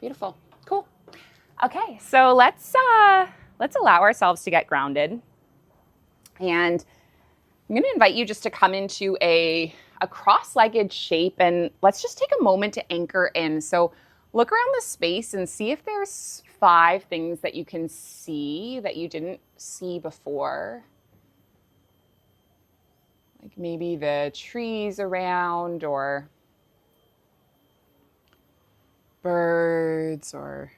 Beautiful. Cool. Okay, so let's allow ourselves to get grounded. And I'm going to invite you just to come into a cross-legged shape, and let's just take a moment to anchor in. So look around the space and see if there's 5 things that you can see that you didn't see before. Like maybe the trees around, or birds, or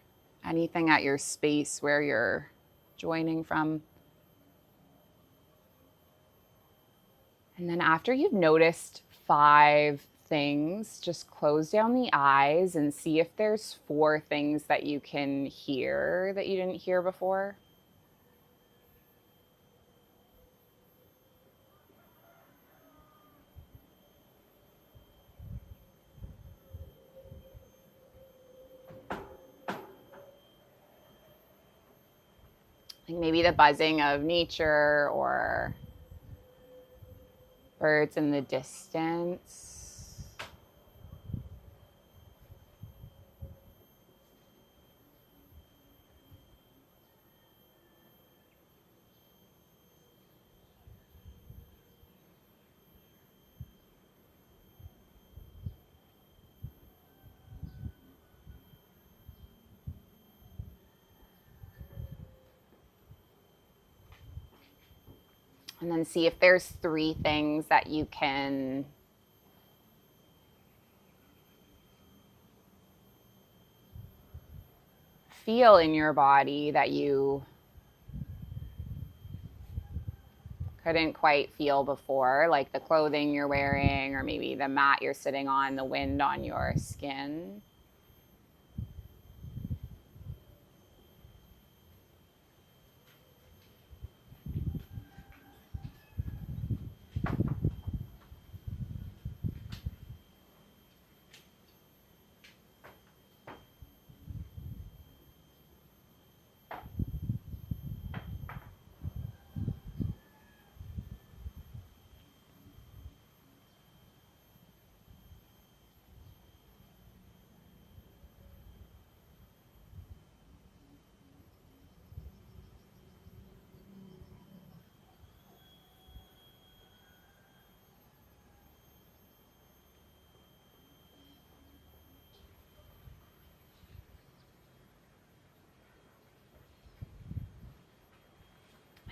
anything at your space where you're joining from. And then after you've noticed 5 things, just close down the eyes and see if there's 4 things that you can hear that you didn't hear before. Like maybe the buzzing of nature or birds in the distance. And then see if there's 3 things that you can feel in your body that you couldn't quite feel before, like the clothing you're wearing, or maybe the mat you're sitting on, the wind on your skin.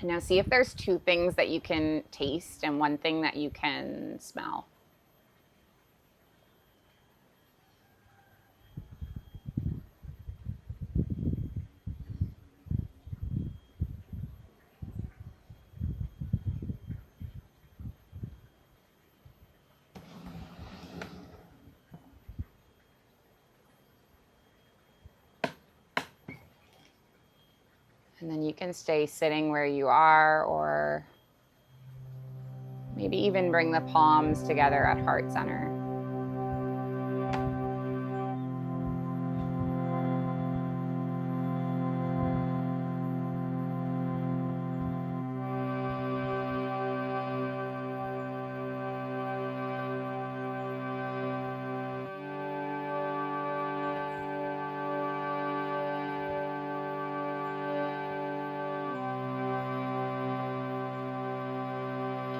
And now see if there's 2 things that you can taste and 1 thing that you can smell. And then you can stay sitting where you are, or maybe even bring the palms together at heart center.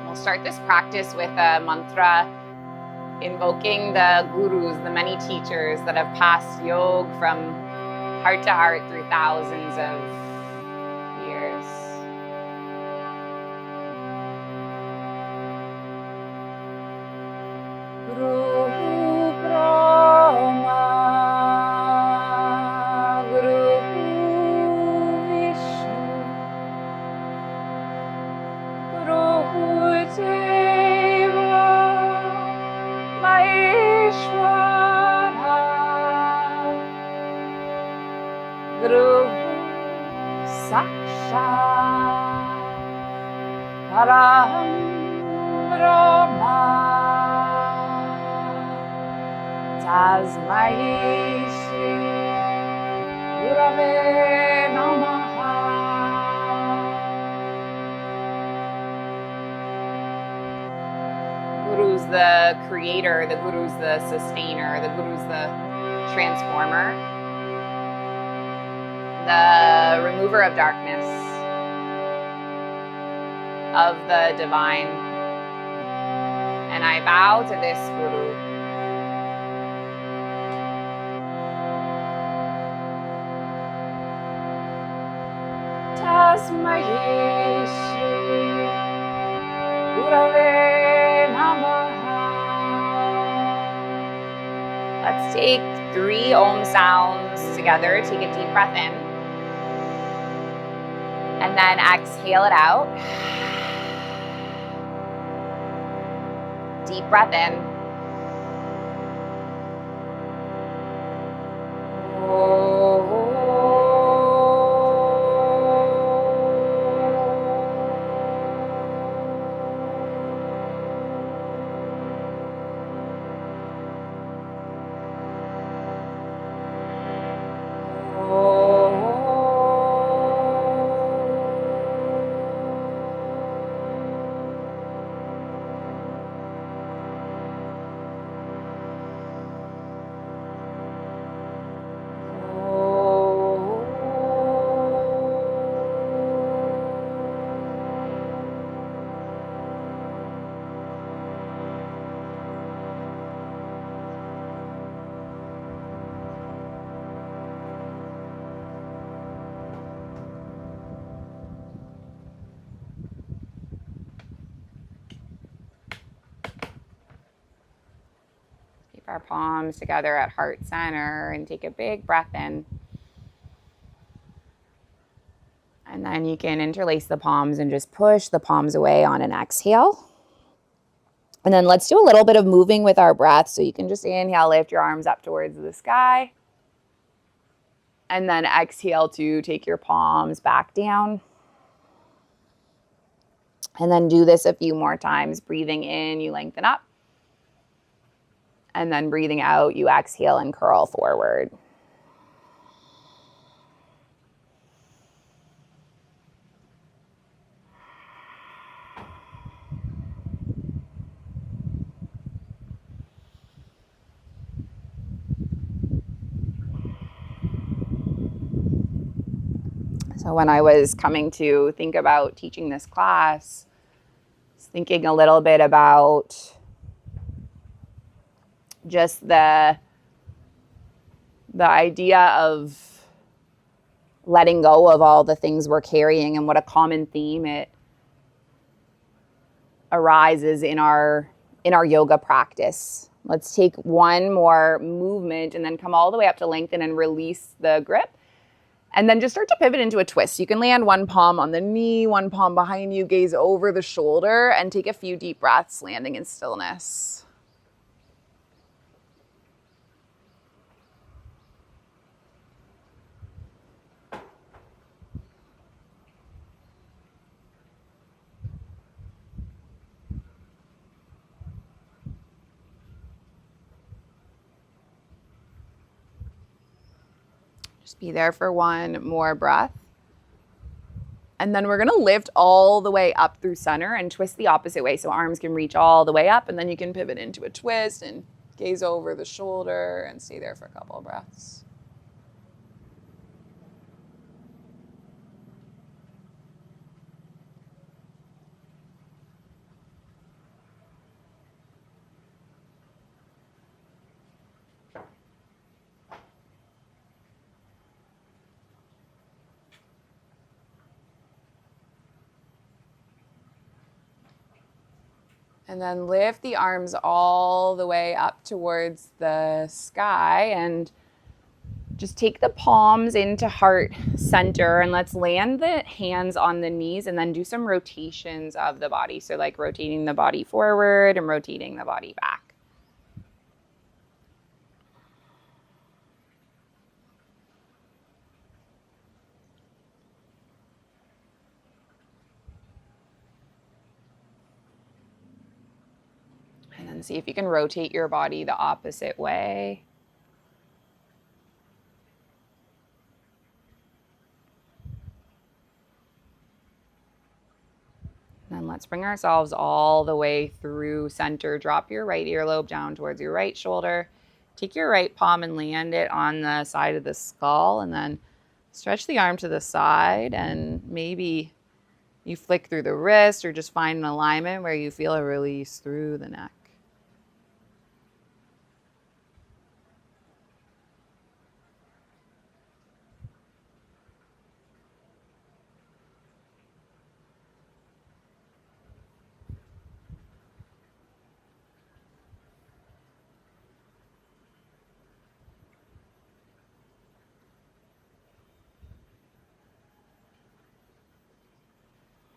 We'll start this practice with a mantra, invoking the gurus, the many teachers that have passed yoga from heart to heart through thousands of years. Guru Brahma, Guru Vishnu, Guru Deva Maheshwara, Guru Sakshat Param Brahma, Tasmai Shri Gurave Namaha. Guru's the creator, the Guru's the sustainer, the Guru's the transformer. remover of darkness, of the divine. And I bow to this Guru. Tasmai Shri Gurave Namaha. Let's take 3 Om sounds together. Take a deep breath in. And then exhale it out. Deep breath in. Our palms together at heart center and take a big breath in. And then you can interlace the palms and just push the palms away on an exhale. And then let's do a little bit of moving with our breath. So you can just inhale, lift your arms up towards the sky. And then exhale to take your palms back down. And then do this a few more times. Breathing in, you lengthen up. And then breathing out, you exhale and curl forward. So when I was coming to think about teaching this class, I was thinking a little bit about just the idea of letting go of all the things we're carrying, and what a common theme it arises in our yoga practice. Let's take one more movement and then come all the way up to lengthen and release the grip. And then just start to pivot into a twist. You can land one palm on the knee, one palm behind you, gaze over the shoulder, and take a few deep breaths, landing in stillness. Just be there for one more breath. And then we're going to lift all the way up through center and twist the opposite way. So arms can reach all the way up, and then you can pivot into a twist and gaze over the shoulder and stay there for a couple of breaths. And then lift the arms all the way up towards the sky and just take the palms into heart center, and let's land the hands on the knees and then do some rotations of the body. So like rotating the body forward and rotating the body back. And then see if you can rotate your body the opposite way. And then let's bring ourselves all the way through center. Drop your right earlobe down towards your right shoulder. Take your right palm and land it on the side of the skull, and then Stretch the arm to the side, and maybe you flick through the wrist or just find an alignment where you feel a release through the neck.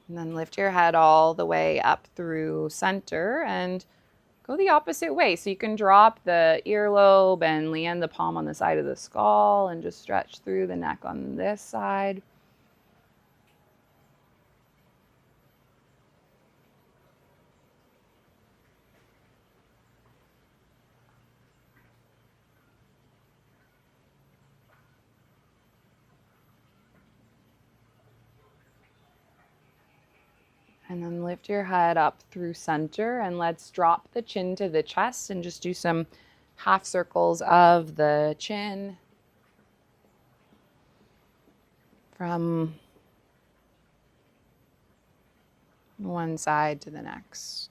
And then lift your head all the way up through center and go the opposite way. So you can drop the earlobe and land the palm on the side of the skull and just stretch through the neck on this side. And then lift your head up through center, and let's drop the chin to the chest and just do some half circles of the chin from one side to the next.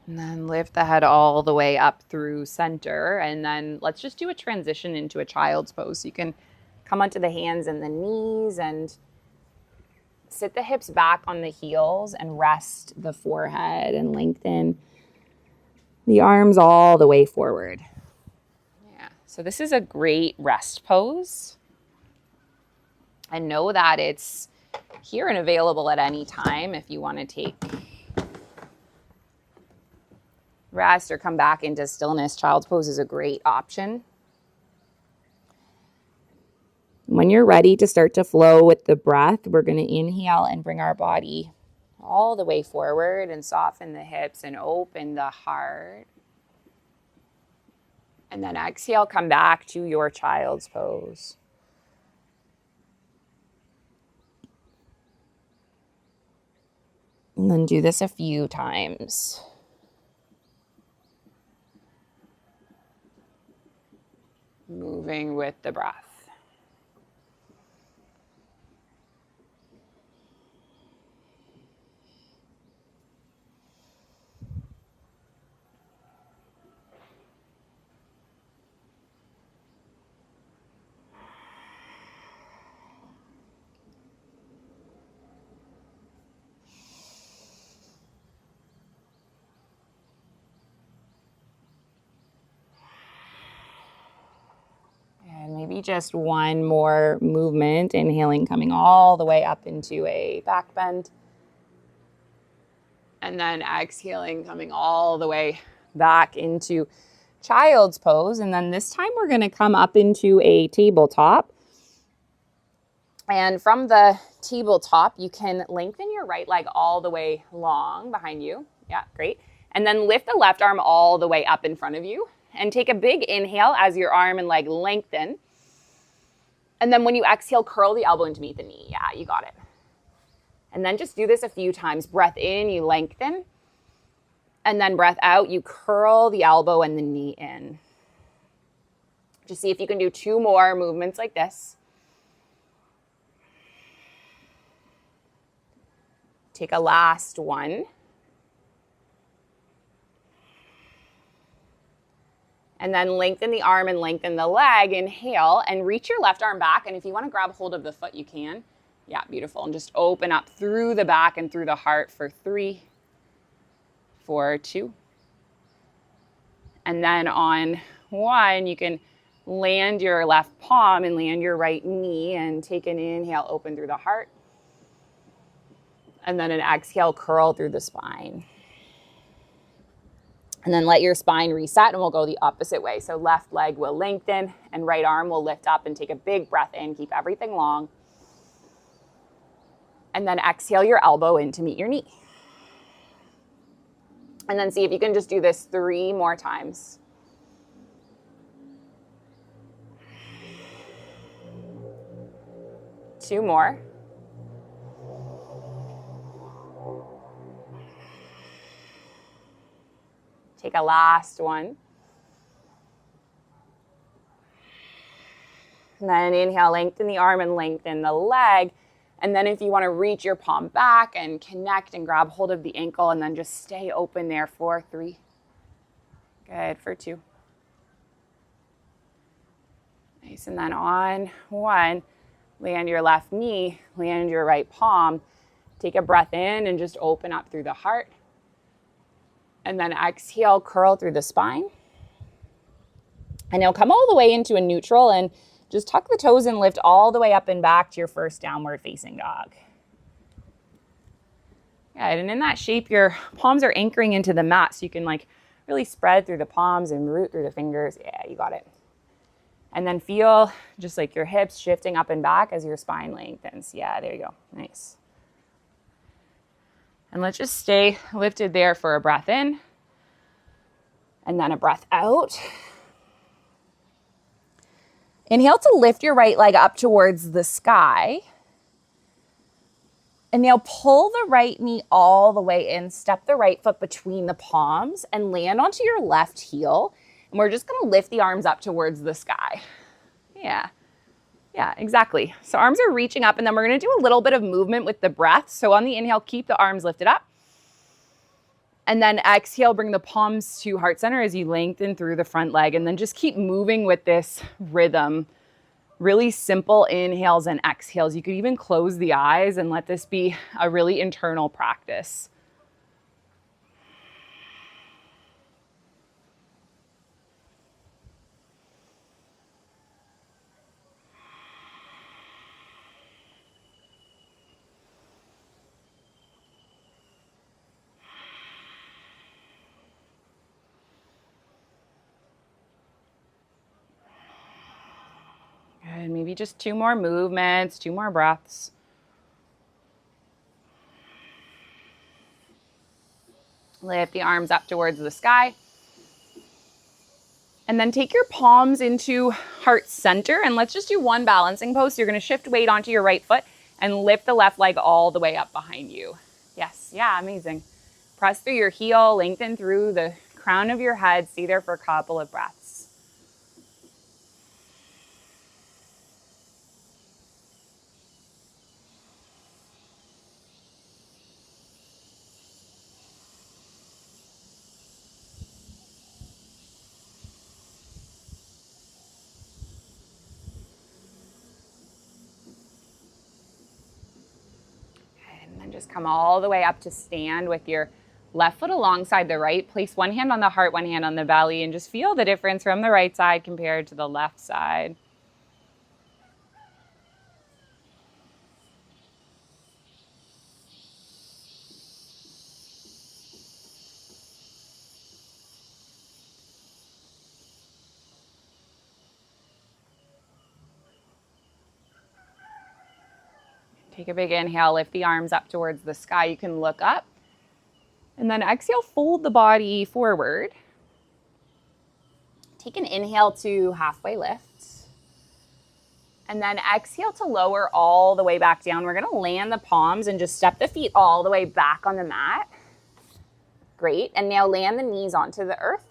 And then lift the head all the way up through center. And then let's just do a transition into a child's pose. So you can come onto the hands and the knees and sit the hips back on the heels and rest the forehead and lengthen the arms all the way forward. Yeah, so this is a great rest pose. And know that it's here and available at any time if you want to take rest or come back into stillness. Child's pose is a great option. When you're ready to start to flow with the breath, we're going to inhale and bring our body all the way forward and soften the hips and open the heart. And then exhale, come back to your child's pose. And then do this a few times. Moving with the breath. And maybe just one more movement, inhaling, coming all the way up into a back bend. And then exhaling, coming all the way back into child's pose. And then this time we're going to come up into a tabletop. And from the tabletop, you can lengthen your right leg all the way long behind you. Yeah, great. And then lift the left arm all the way up in front of you. And take a big inhale as your arm and leg lengthen. And then when you exhale, curl the elbow into meet the knee. Yeah, you got it. And then just do this a few times. Breath in, you lengthen. And then breath out, you curl the elbow and the knee in. Just see if you can do 2 more movements like this. Take a last one. And then lengthen the arm and lengthen the leg. Inhale and reach your left arm back. And if you want to grab hold of the foot, you can. Yeah, beautiful. And just open up through the back and through the heart for 3, 4, 2. And then on 1, you can land your left palm and land your right knee and take an inhale, open through the heart. And then an exhale, curl through the spine. And then let your spine reset, and we'll go the opposite way. So left leg will lengthen and right arm will lift up, and take a big breath in. Keep everything long. And then exhale your elbow in to meet your knee. And then see if you can just do this 3 more times. Two more. Take a last one. And then inhale, lengthen the arm and lengthen the leg. And then if you want to reach your palm back and connect and grab hold of the ankle and then just stay open there for 3. Good, for 2. Nice, and then on 1, land your left knee, land your right palm. Take a breath in and just open up through the heart. And then exhale, curl through the spine. And now come all the way into a neutral and just tuck the toes and lift all the way up and back to your first downward facing dog. Good, and in that shape, your palms are anchoring into the mat so you can like really spread through the palms and root through the fingers. Yeah, you got it. And then feel just like your hips shifting up and back as your spine lengthens. Yeah, there you go. Nice. And let's just stay lifted there for a breath in and then a breath out. Inhale to lift your right leg up towards the sky. And now pull the right knee all the way in. Step the right foot between the palms and land onto your left heel. And we're just going to lift the arms up towards the sky. Yeah, exactly. So arms are reaching up, and then we're going to do a little bit of movement with the breath. So on the inhale, keep the arms lifted up. And then exhale, bring the palms to heart center as you lengthen through the front leg. And then just keep moving with this rhythm. Really simple inhales and exhales. You could even close the eyes and let this be a really internal practice. Good, maybe just 2 more movements, 2 more breaths. Lift the arms up towards the sky. And then take your palms into heart center, and let's just do 1 balancing pose. So you're going to shift weight onto your right foot and lift the left leg all the way up behind you. Yes, yeah, amazing. Press through your heel, lengthen through the crown of your head. Stay there for a couple of breaths. Just come all the way up to stand with your left foot alongside the right. Place 1 hand on the heart, 1 hand on the belly, and just feel the difference from the right side compared to the left side. Take a big inhale, lift the arms up towards the sky. You can look up. And then exhale, fold the body forward. Take an inhale to halfway lift. And then exhale to lower all the way back down. We're going to land the palms and just step the feet all the way back on the mat. Great. And now land the knees onto the earth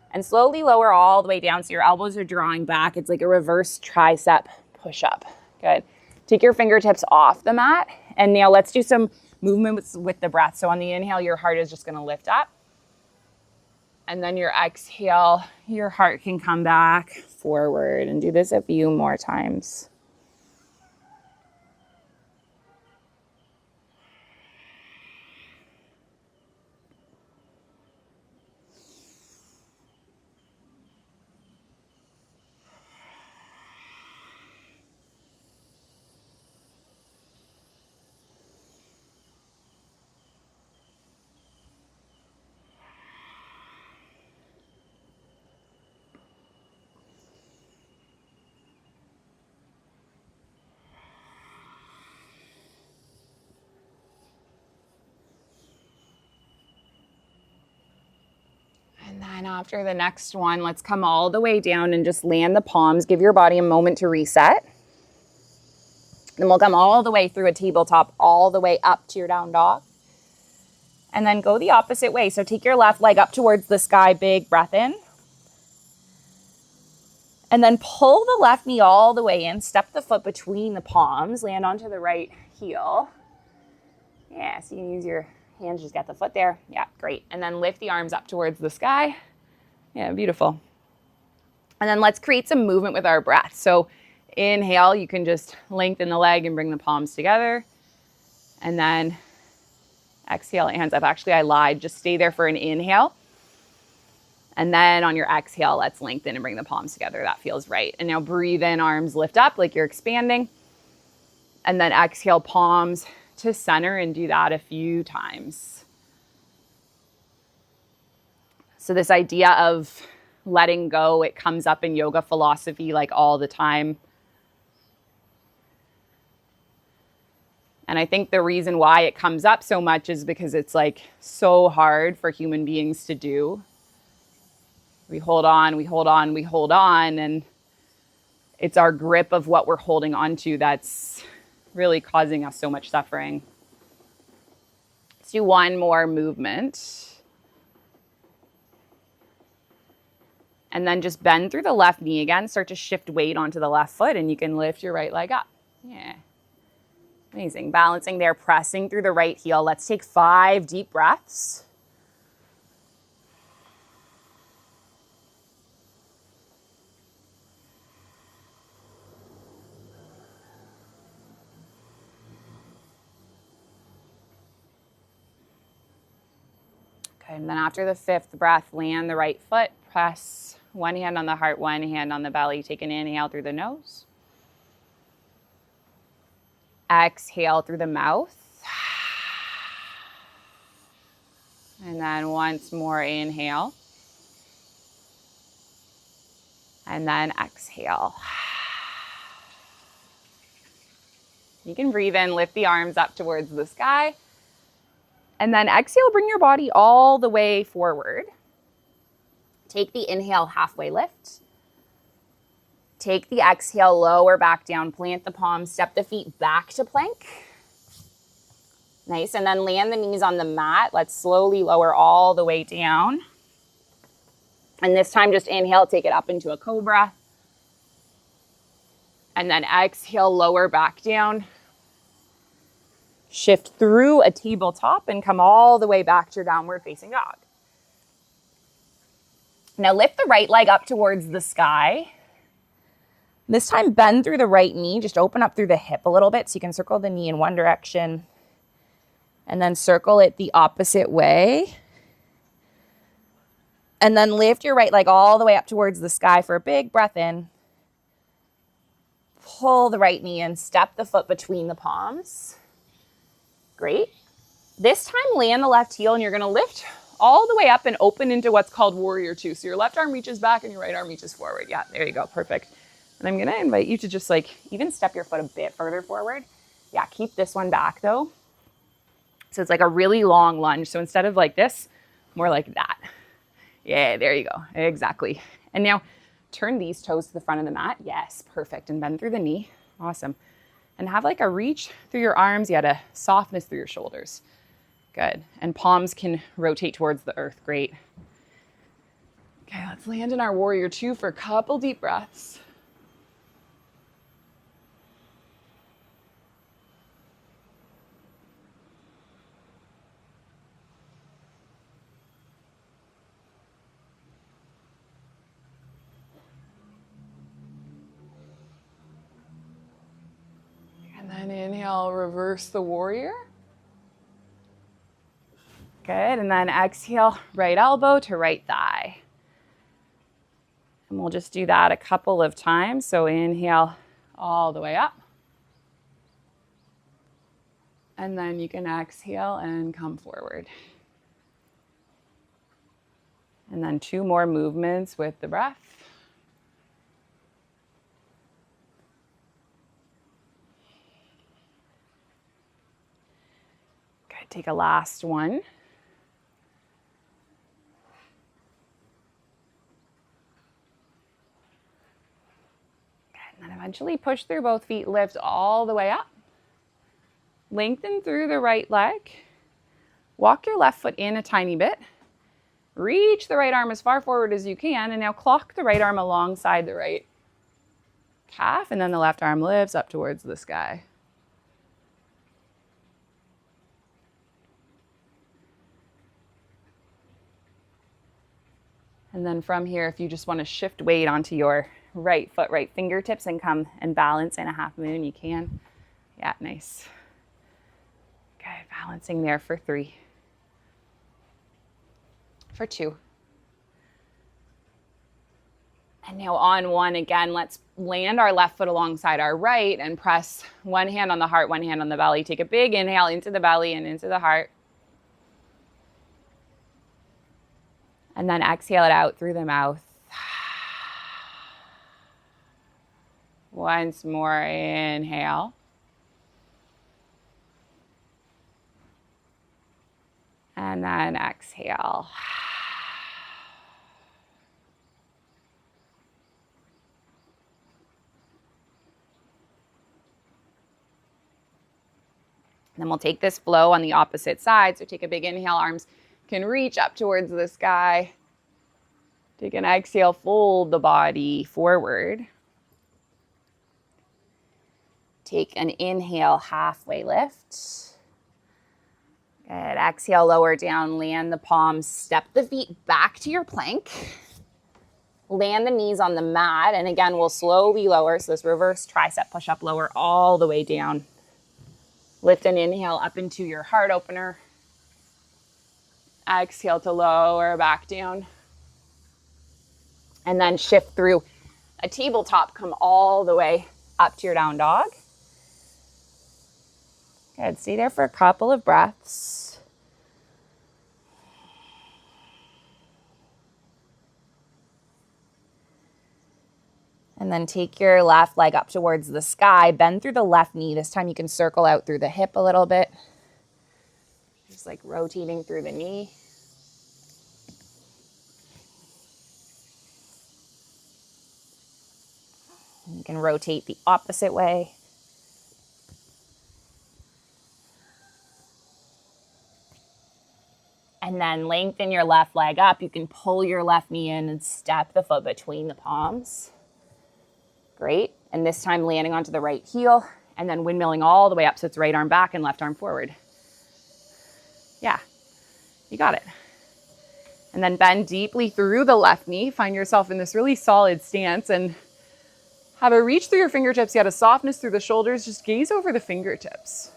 and slowly lower all the way down so your elbows are drawing back. It's like a reverse tricep push-up. Good. Take your fingertips off the mat. And now let's do some movement with the breath. So on the inhale, your heart is just going to lift up. And then your exhale, your heart can come back forward. And do this a few more times. And then after the next one, let's come all the way down and just land the palms. Give your body a moment to reset. Then we'll come all the way through a tabletop, all the way up to your down dog. And then go the opposite way. So take your left leg up towards the sky, big breath in. And then pull the left knee all the way in, step the foot between the palms, land onto the right heel. Yeah, so you can use your hands, just get the foot there. Yeah, great. And then lift the arms up towards the sky. Yeah, beautiful. And then let's create some movement with our breath. So inhale, you can just lengthen the leg and bring the palms together. And then exhale, hands up. Actually, I lied. Just stay there for an inhale. And then on your exhale, let's lengthen and bring the palms together. That feels right. And now breathe in, arms lift up like you're expanding. And then exhale, palms to center, and do that a few times. So this idea of letting go, it comes up in yoga philosophy like all the time. And I think the reason why it comes up so much is because it's like so hard for human beings to do. We hold on, we hold on, we hold on, and it's our grip of what we're holding on to that's really causing us so much suffering. Let's do one more movement. And then just bend through the left knee again. Start to shift weight onto the left foot, and you can lift your right leg up. Yeah. Amazing. Balancing there, pressing through the right heel. Let's take 5 deep breaths. Okay, and then after the 5th breath, land the right foot, press one hand on the heart, one hand on the belly. Take an inhale through the nose. Exhale through the mouth. And then once more, inhale. And then exhale. You can breathe in, lift the arms up towards the sky. And then exhale, bring your body all the way forward. Take the inhale, halfway lift. Take the exhale, lower back down, plant the palms, step the feet back to plank. Nice, and then land the knees on the mat. Let's slowly lower all the way down. And this time just inhale, take it up into a cobra. And then exhale, lower back down. Shift through a tabletop and come all the way back to your downward facing dog. Now lift the right leg up towards the sky. This time bend through the right knee, just open up through the hip a little bit so you can circle the knee in one direction and then circle it the opposite way. And then lift your right leg all the way up towards the sky for a big breath in. Pull the right knee in, step the foot between the palms. Great. This time land the left heel and you're going to lift all the way up and open into what's called warrior two. So your left arm reaches back and your right arm reaches forward. Yeah, there you go. Perfect. And I'm going to invite you to just like even step your foot a bit further forward. Yeah, keep this one back though. So it's like a really long lunge. So instead of like this, more like that. Yeah, there you go. Exactly. And now turn these toes to the front of the mat. Yes, perfect. And bend through the knee. Awesome. And have like a reach through your arms, yet a softness through your shoulders. Good. And palms can rotate towards the earth. Great. Okay, let's land in our warrior two for a couple deep breaths. And then inhale, reverse the warrior. Good, and then exhale, right elbow to right thigh. And we'll just do that a couple of times. So inhale all the way up. And then you can exhale and come forward. And then 2 more movements with the breath. Okay, take a last one. And then eventually push through both feet, lift all the way up. Lengthen through the right leg. Walk your left foot in a tiny bit. Reach the right arm as far forward as you can, and now clock the right arm alongside the right calf, and then the left arm lifts up towards the sky. And then from here, if you just want to shift weight onto your right foot, right fingertips, and come and balance in a half moon, you can. Yeah, nice. Okay, balancing there for 3. For 2. And now on 1 again, let's land our left foot alongside our right and press one hand on the heart, one hand on the belly. Take a big inhale into the belly and into the heart. And then exhale it out through the mouth. Once more, inhale. And then exhale. Then we'll take this flow on the opposite side. So take a big inhale, arms can reach up towards the sky. Take an exhale, fold the body forward. Take an inhale, halfway lift. Good. Exhale, lower down, land the palms, step the feet back to your plank. Land the knees on the mat, and again, we'll slowly lower. So this reverse tricep push-up, lower all the way down. Lift and inhale up into your heart opener. Exhale to lower back down. And then shift through a tabletop, come all the way up to your down dog. Good, stay there for a couple of breaths. And then take your left leg up towards the sky. Bend through the left knee. This time you can circle out through the hip a little bit. Just like rotating through the knee. You can rotate the opposite way. And then lengthen your left leg up. You can pull your left knee in and step the foot between the palms. Great. And this time landing onto the right heel and then windmilling all the way up so it's right arm back and left arm forward. Yeah, you got it. And then bend deeply through the left knee. Find yourself in this really solid stance and have a reach through your fingertips. You got a softness through the shoulders. Just gaze over the fingertips.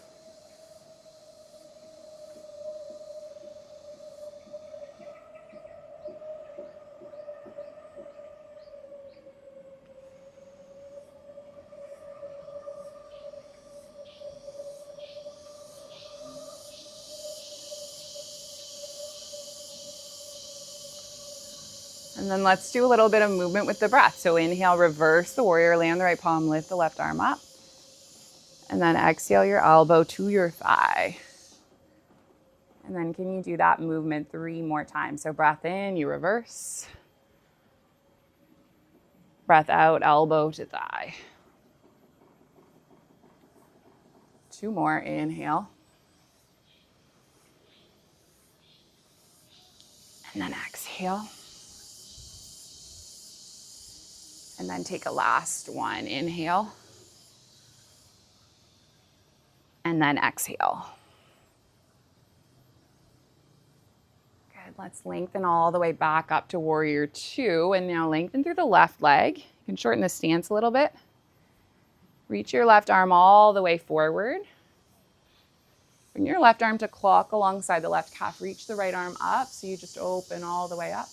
And then let's do a little bit of movement with the breath. So inhale, reverse the warrior, land the right palm, lift the left arm up. And then exhale your elbow to your thigh. And then can you do that movement 3 more times? So breath in, you reverse. Breath out, elbow to thigh. 2 more, inhale. And then exhale. And then take a last one. Inhale. And then exhale. Good. Let's lengthen all the way back up to warrior 2. And now lengthen through the left leg. You can shorten the stance a little bit. Reach your left arm all the way forward. Bring your left arm to clock alongside the left calf. Reach the right arm up so you just open all the way up.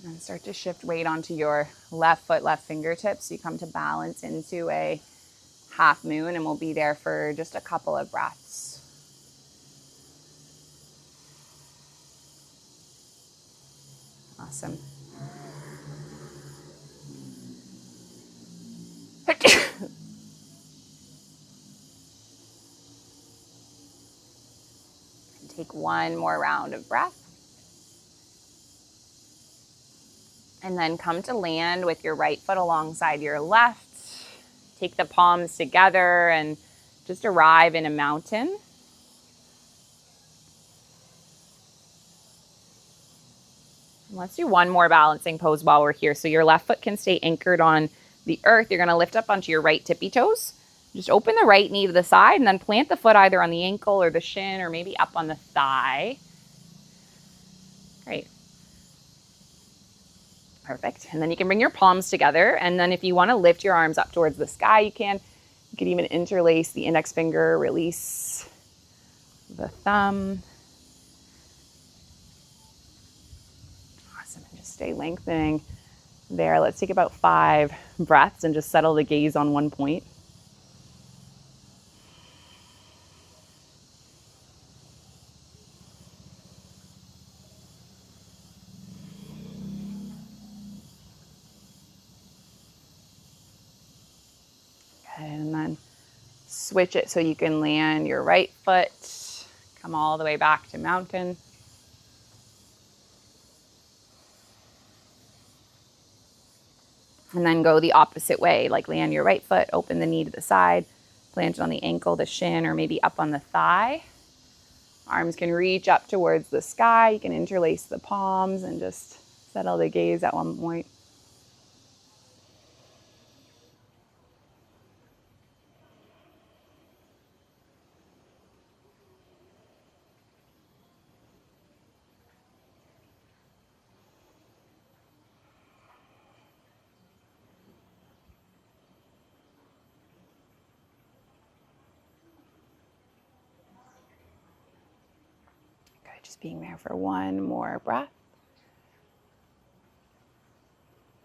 And then start to shift weight onto your left foot, left fingertips. So you come to balance into a half moon, and we'll be there for just a couple of breaths. Awesome. Take one more round of breath. And then come to land with your right foot alongside your left. Take the palms together and just arrive in a mountain. Let's do one more balancing pose while we're here. So your left foot can stay anchored on the earth. You're going to lift up onto your right tippy toes. Just open the right knee to the side and then plant the foot either on the ankle or the shin or maybe up on the thigh. Great. Perfect. And then you can bring your palms together. And then if you want to lift your arms up towards the sky, you can. You can even interlace the index finger, release the thumb. Awesome. And just stay lengthening there. Let's take about 5 breaths and just settle the gaze on one point. And then switch it so you can land your right foot, come all the way back to mountain. And then go the opposite way, like land your right foot, open the knee to the side, plant it on the ankle, the shin, or maybe up on the thigh. Arms can reach up towards the sky. You can interlace the palms and just settle the gaze at one point. Just being there for one more breath.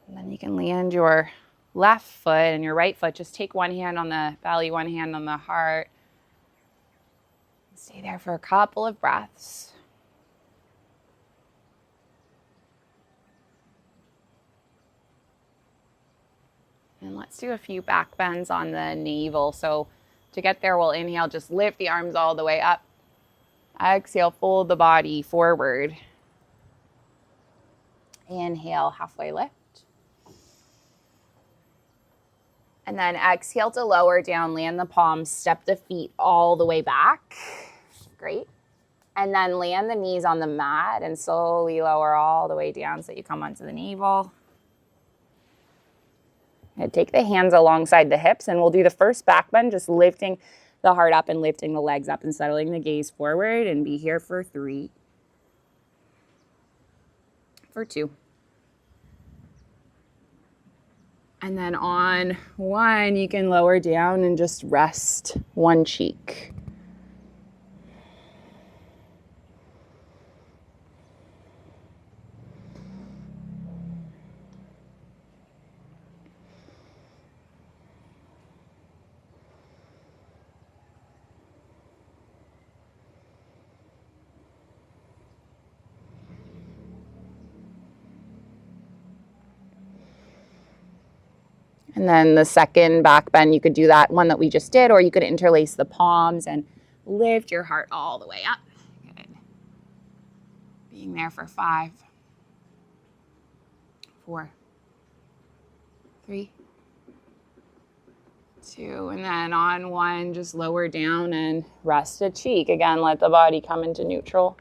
And then you can land your left foot and your right foot. Just take one hand on the belly, one hand on the heart. Stay there for a couple of breaths. And let's do a few back bends on the navel. So to get there, we'll inhale, just lift the arms all the way up. Exhale, fold the body forward. Inhale, halfway lift. And then exhale to lower down, land the palms, step the feet all the way back. Great. And then land the knees on the mat and slowly lower all the way down so you come onto the navel. And take the hands alongside the hips and we'll do the first back bend, just lifting the heart up and lifting the legs up and settling the gaze forward, and be here for 3, for 2. And then on 1, you can lower down and just rest one cheek. And then the second back bend, you could do that one that we just did, or you could interlace the palms and lift your heart all the way up. Good. Being there for 5, 4, 3, 2, and then on 1, just lower down and rest a cheek. Again, let the body come into neutral.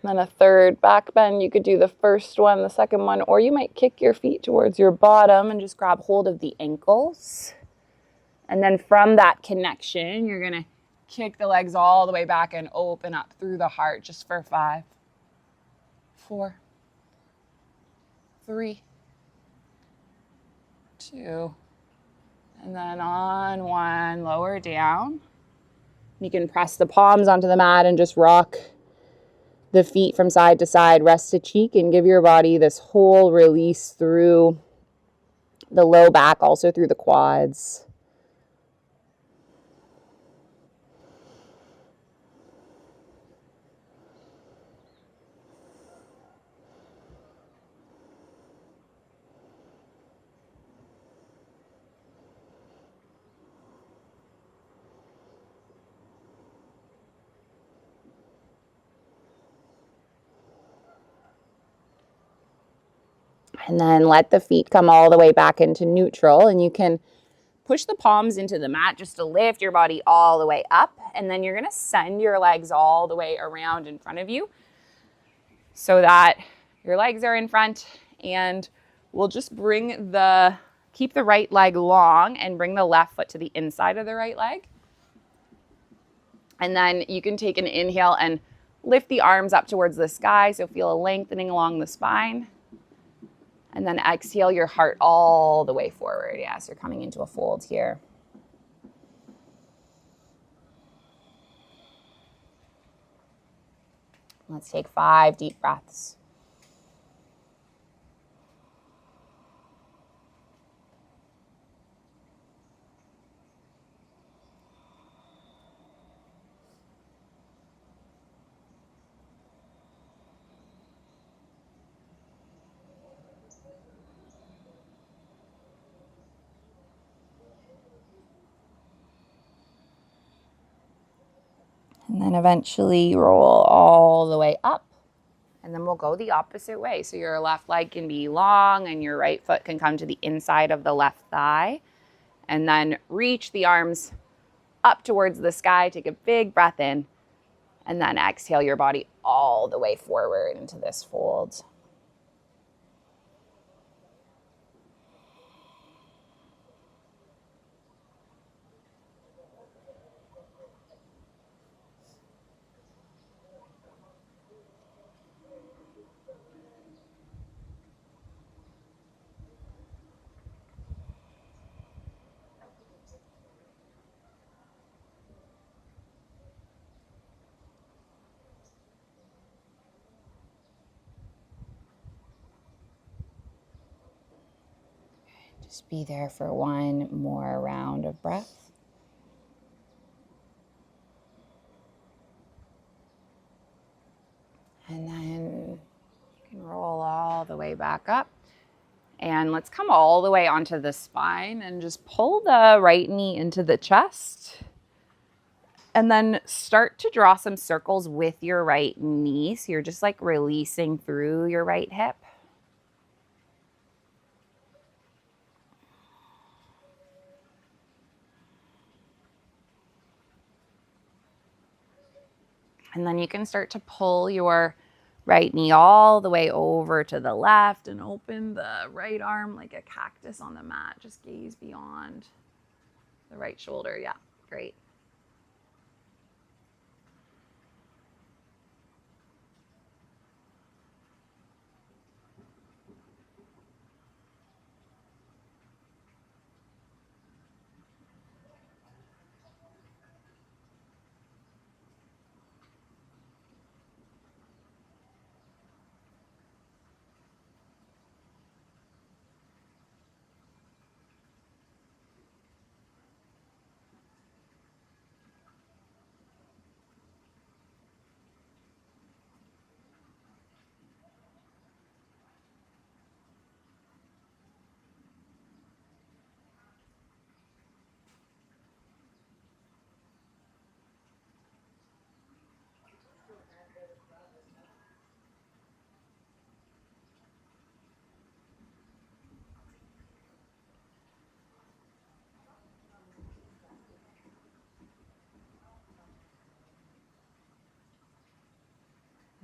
Then a third back bend, you could do the first one, the second one, or you might kick your feet towards your bottom and just grab hold of the ankles. And then from that connection, you're going to kick the legs all the way back and open up through the heart just for 5, 4, 3, 2, and then on 1, lower down. You can press the palms onto the mat and just rock the feet from side to side, rest a cheek, and give your body this whole release through the low back, also through the quads. And then let the feet come all the way back into neutral, and you can push the palms into the mat just to lift your body all the way up. And then you're going to send your legs all the way around in front of you so that your legs are in front. And we'll just keep the right leg long and bring the left foot to the inside of the right leg. And then you can take an inhale and lift the arms up towards the sky. So feel a lengthening along the spine. And then exhale your heart all the way forward. Yes, you're coming into a fold here. Let's take 5 deep breaths. And then eventually roll all the way up. And then we'll go the opposite way. So your left leg can be long and your right foot can come to the inside of the left thigh. And then reach the arms up towards the sky. Take a big breath in. And then exhale your body all the way forward into this fold. Just be there for one more round of breath. And then you can roll all the way back up. And let's come all the way onto the spine and just pull the right knee into the chest. And then start to draw some circles with your right knee. So you're just like releasing through your right hip. And then you can start to pull your right knee all the way over to the left and open the right arm like a cactus on the mat. Just gaze beyond the right shoulder. Yeah, great.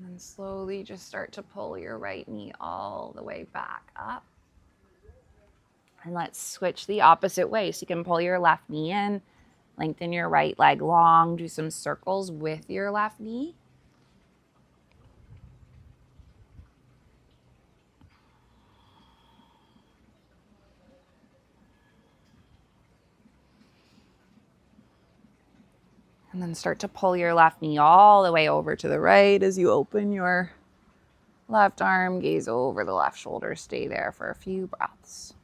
And then slowly just start to pull your right knee all the way back up. And let's switch the opposite way. So you can pull your left knee in, lengthen your right leg long, do some circles with your left knee. And And then start to pull your left knee all the way over to the right as you open your left arm, gaze over the left shoulder. Stay there for a few breaths.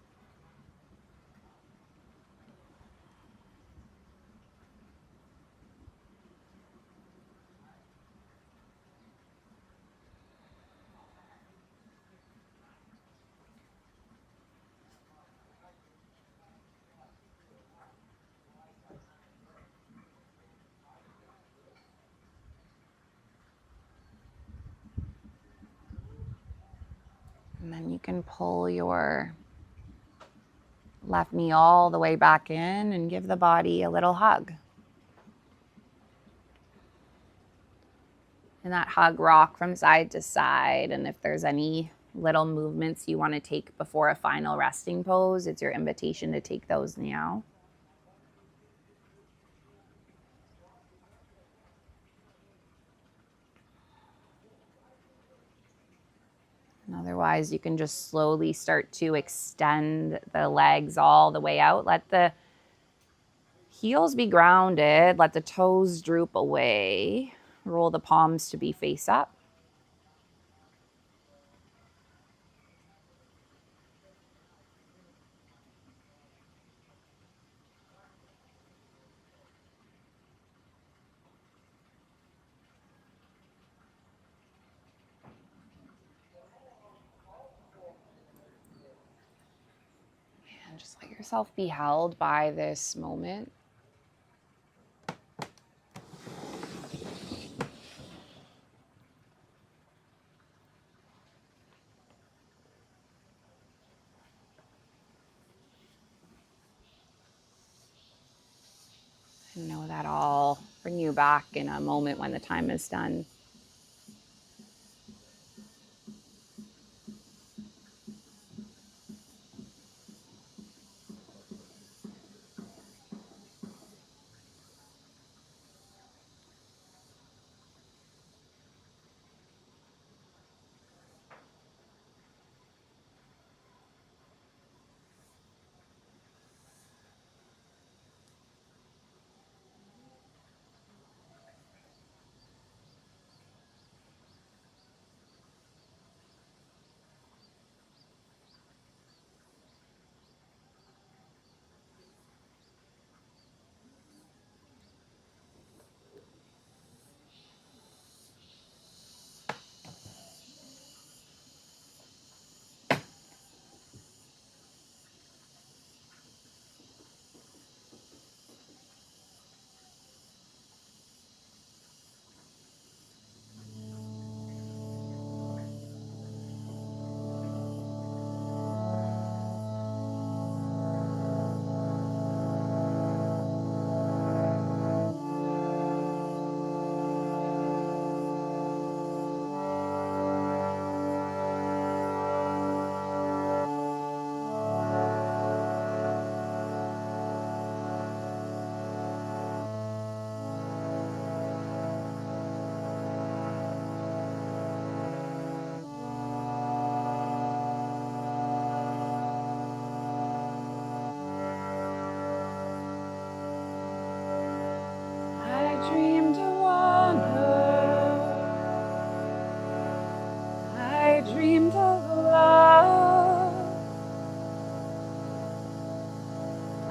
And then you can pull your left knee all the way back in and give the body a little hug. And that hug, rock from side to side. And if there's any little movements you want to take before a final resting pose, it's your invitation to take those now. And otherwise, you can just slowly start to extend the legs all the way out. Let the heels be grounded. Let the toes droop away. Roll the palms to be face up. And just let yourself be held by this moment. And know that I'll bring you back in a moment when the time is done.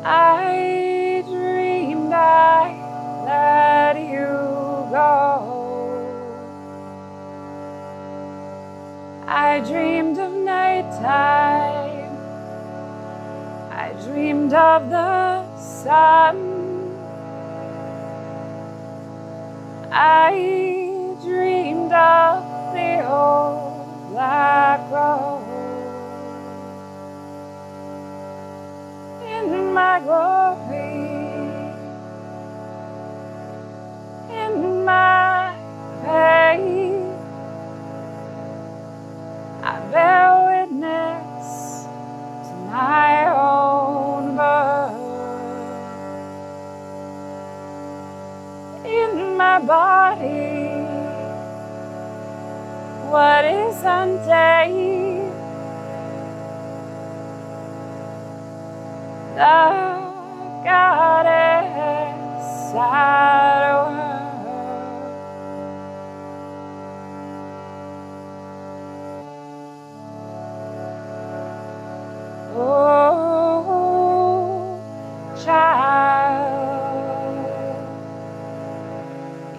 I dreamed I let you go. I dreamed of nighttime. I dreamed of the sun. I dreamed of the old black road. In my glory, in my faith, I bear witness to my own birth. In my body, what is untamed, the goddess I Oh, child,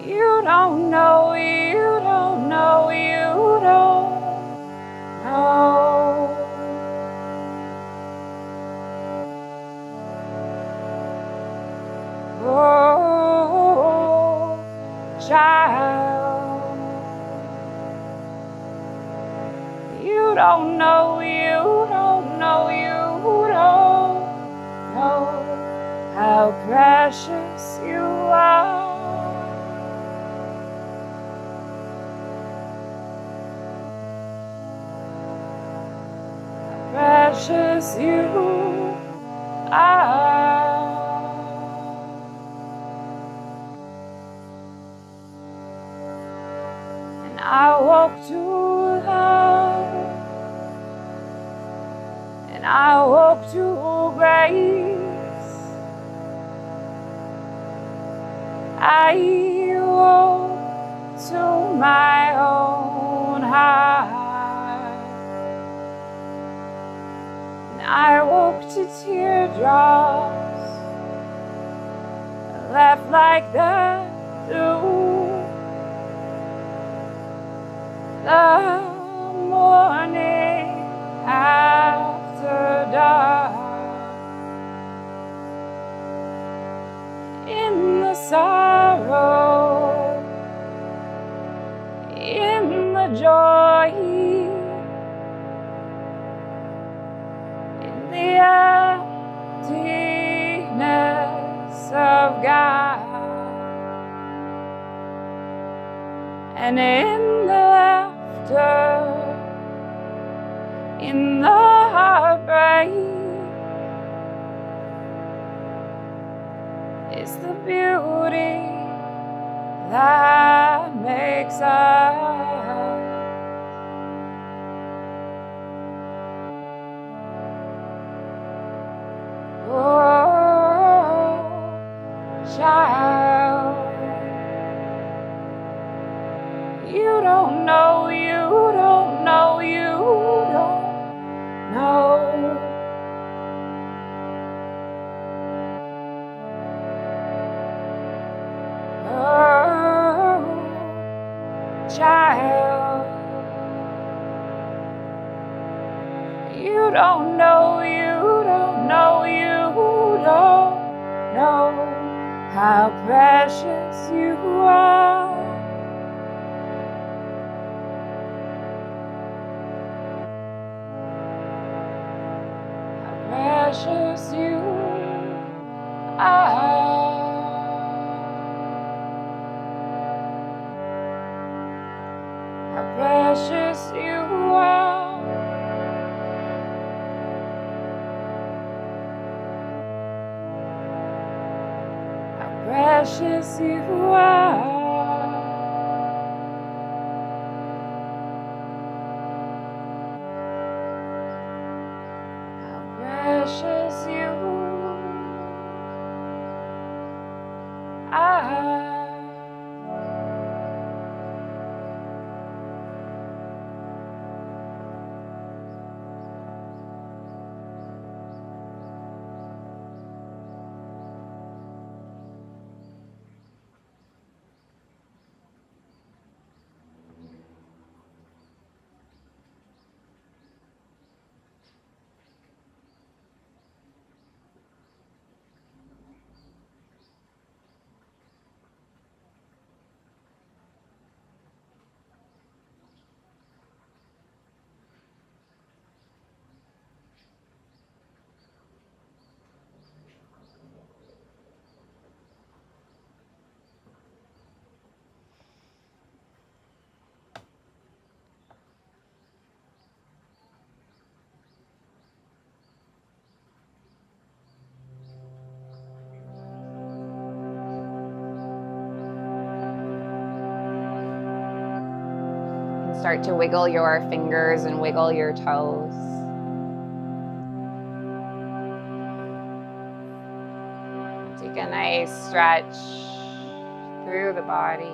you don't know, you don't know, you don't know. Oh, child, you don't know, you don't know, you don't know how precious you are. How precious you are. And I walk to love, and I walk to grace. I walk to my own heart, and I walk to teardrops left like the dew, the morning after dark. In the sorrow, in the joy, in the emptiness of God, and in the laughter, in the heartbreak, is the beauty that makes us. Oh, child, you don't know, you don't know, you don't know. Oh, child, you don't know, you don't know, you don't know how precious you are. How precious you are. How precious you are. How precious you are. How precious you are. Start to wiggle your fingers and wiggle your toes. Take a nice stretch through the body.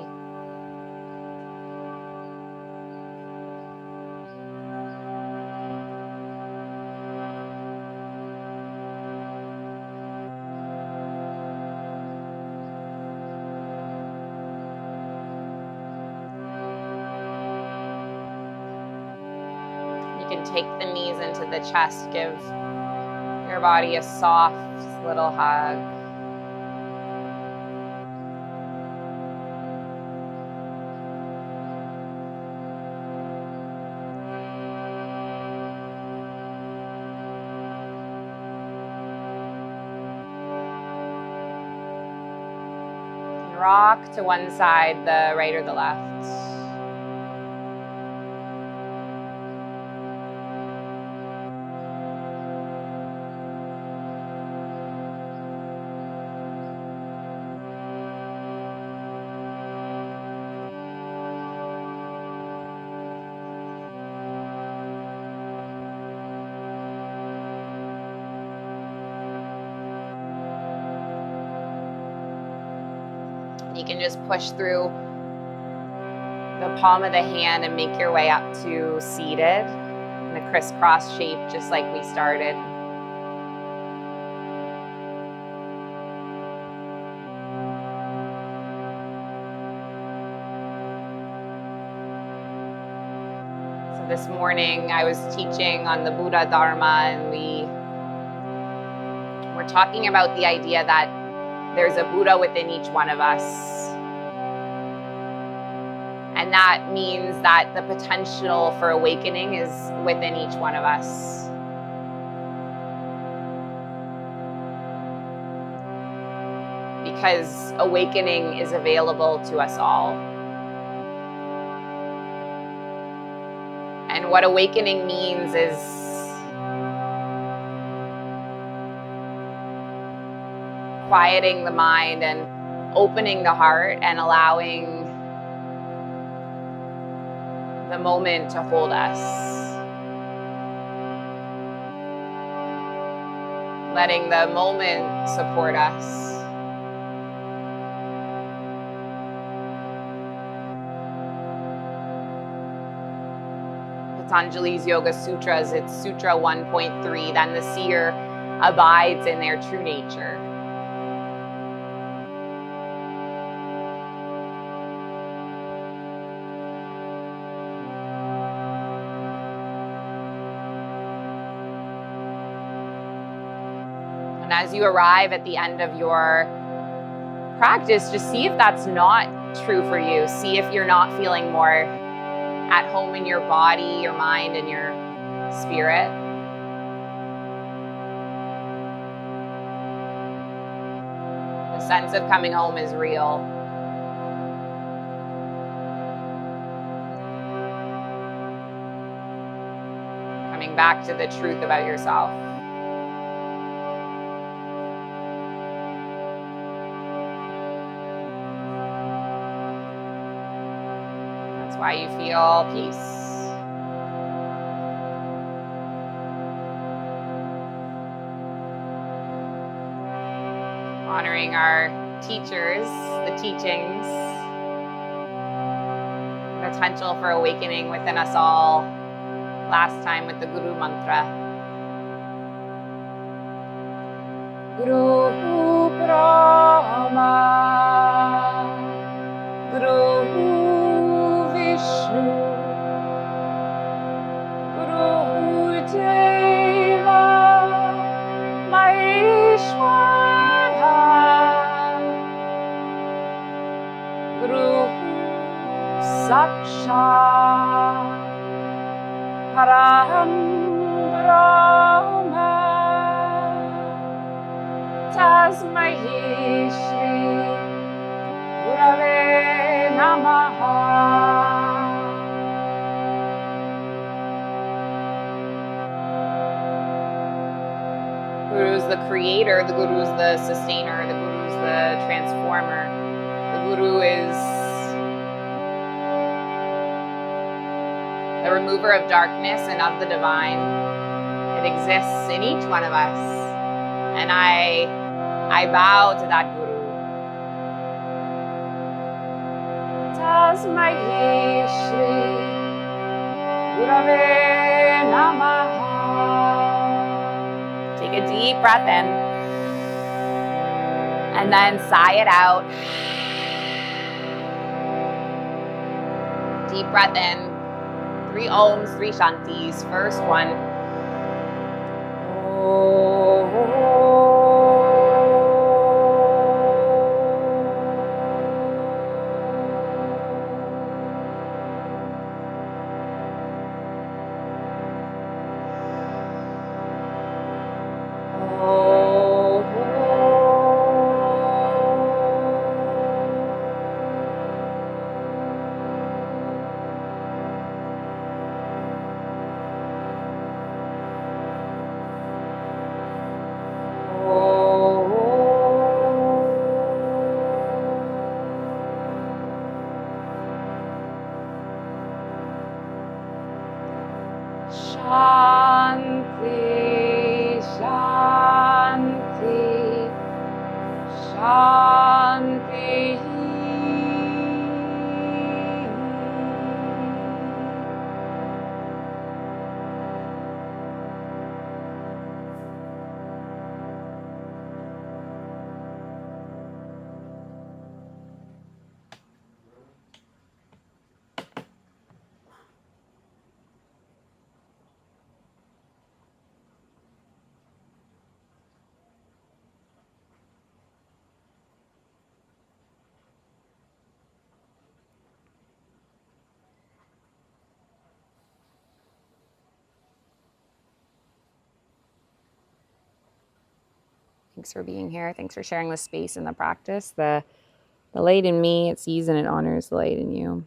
and take the knees into the chest. Give your body a soft little hug. Rock to one side, the right or the left. You can just push through the palm of the hand and make your way up to seated in a crisscross shape, just like we started. So this morning I was teaching on the Buddha Dharma, and we were talking about the idea that there's a Buddha within each one of us. And that means that the potential for awakening is within each one of us. Because awakening is available to us all. And what awakening means is quieting the mind and opening the heart and allowing the moment to hold us. Letting the moment support us. Patanjali's Yoga Sutras, it's Sutra 1.3, then the seer abides in their true nature. And as you arrive at the end of your practice, just see if that's not true for you. See if you're not feeling more at home in your body, your mind, and your spirit. The sense of coming home is real. Coming back to the truth about yourself. That's why you feel peace. Honoring our teachers, the teachings, potential for awakening within us all. Last time with the Guru Mantra. Guru Brahma, Guru Vishnu, Guru Deva, Maheshwara, Guru Sakshat Param Brahma, Tasmai Shri Gurave Namaha. Guru is the creator, the Guru is the sustainer, the Guru is the transformer. The Guru is the remover of darkness and of the divine. It exists in each one of us. And I bow to that Guru. Tasmai Shri Gurave Namaha. Take a deep breath in. And then sigh it out. Deep breath in. 3 ohms, 3 shantis. First one. Shanti, Shanti, Shanti. Thanks for being here. Thanks for sharing the space and the practice. The light in me, it sees and it honors the light in you.